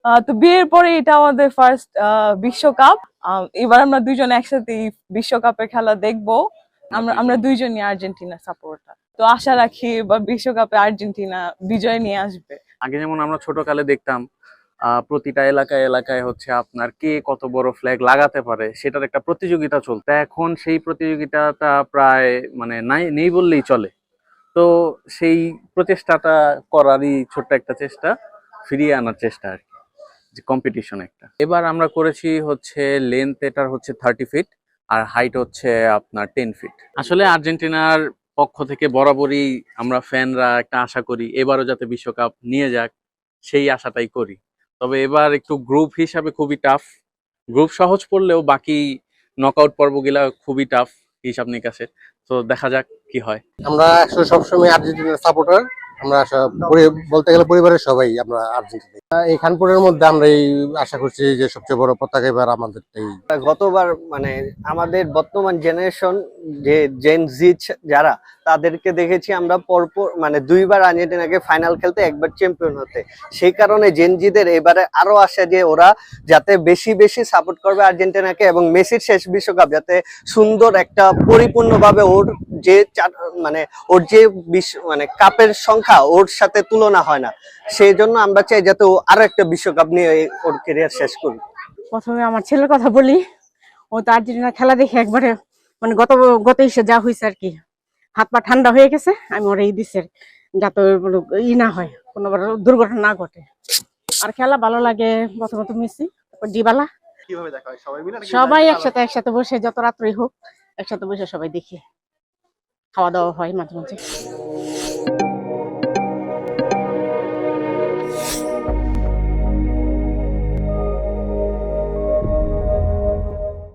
তো বিয়ের পরে এটা আমাদের ফার্স্ট বিশ্বকাপ। এবার আমরা দুইজন একসাথে এই বিশ্বকাপের খেলা দেখবো। আমরা দুইজনই আর্জেন্টিনা সাপোর্টার, তো আশা রাখি বা বিশ্বকাপে আর্জেন্টিনা বিজয় নিয়ে আসবে। আগে যেমন আমরা ছোটকালে দেখতাম প্রতিটা এলাকায় এলাকায় হচ্ছে আপনার কে কত বড় ফ্ল্যাগ লাগাতে পারে সেটার একটা প্রতিযোগিতা চলতো। এখন সেই প্রতিযোগিতাটা প্রায় মানে নেই বললেই চলে। তো সেই প্রচেষ্টাটা করারই ছোট্ট একটা চেষ্টা, ফিরিয়ে আনার চেষ্টা আর কি, যে কম্পিটিশন একটা। এবার আমরা করেছি হচ্ছে লেন্থ এটার হচ্ছে 30 ফিট আর হাইট হচ্ছে আপনার 10 ফিট। আসলে আর্জেন্টিনার পক্ষ থেকে বরাবরই আমরা ফ্যানরা একটা আশা করি এবারও যাতে বিশ্বকাপ নিয়ে যাক, সেই আশাটাই করি। তবে এবার একটু গ্রুপ হিসাবে খুবই টাফ। গ্রুপ সহজ পড়লেও বাকি নকআউট পর্বগুলা খুবই টাফ হিসাব নিকাশে। তো দেখা যাক কি হয়। আমরা আসলে সবসময় আর্জেন্টিনার সাপোর্টার। আমরা বলতে গেলে পরিবারের সবাই আমরা আর্জেন্টিনা। এই খানপুরের মধ্যে আমরা এই আশা করছি যে সবচেয়ে বড় পতাকা এবার আমাদের। গতবার মানে আমাদের বর্তমান জেনারেশন যে জেন জি যারা, তাদেরকে দেখেছি আমরা পরপর মানে দুইবার আর্জেন্টিনাকে ফাইনাল খেলতে, একবার চ্যাম্পিয়ন হতে। সেই কারণে জেন জিদের এবারে আরো আশা যে ওরা যাতে বেশি বেশি সাপোর্ট করবে আর্জেন্টিনাকে, এবং মেসির শেষ বিশ্বকাপ যাতে সুন্দর একটা পরিপূর্ণভাবে ওর যে মানে ওর যে মানে কাপের সংখ্যা ওর সাথে তুলনা হয় না, সেই জন্য আমরা চাই যাতে ও আরো একটা বিশ্বকাপ নিয়ে ওর ক্যারিয়ার শেষ করুক। প্রথমে আমার ছেলের কথা বলি। ও তো আর্জেন্টিনা খেলা দেখে একবারে মানে গত ইসে যা হয়েছে আর কি, হাত পা ঠান্ডা হয়ে গেছে। আমি ওরা এই দিচ্ছি যাতে ই না হয়, কোনো দুর্ঘটনা না ঘটে। আর খেলা ভালো লাগে, প্রথমত মেসি, তারপর ডিবালা। কিভাবে দেখা হয় সবাই মিলে? সবাই একসাথে বসে, যত রাত্রি হোক একসাথে বসে সবাই দেখি, খাওয়া দাওয়া হয় মাঝে মাঝে।